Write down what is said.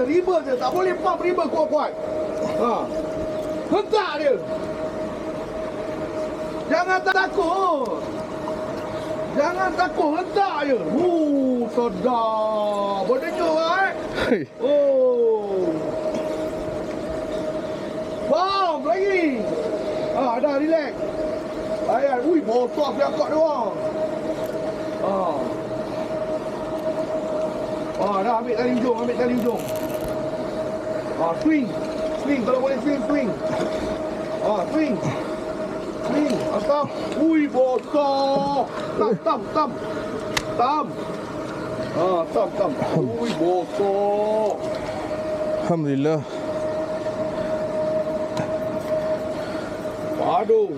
riba je. Tak boleh pump riba kuat-kuat. Hentak dia. Jangan takut. Hentak je. Sedap. Boleh jauh Pump lagi. Dah relax. Ayat, botol piakak dia orang. Dah ambil tali ujung. Swing. Kalau boleh swing. Swing. Stop. Botol. Tam. Tam. Botol. Alhamdulillah. Aduh.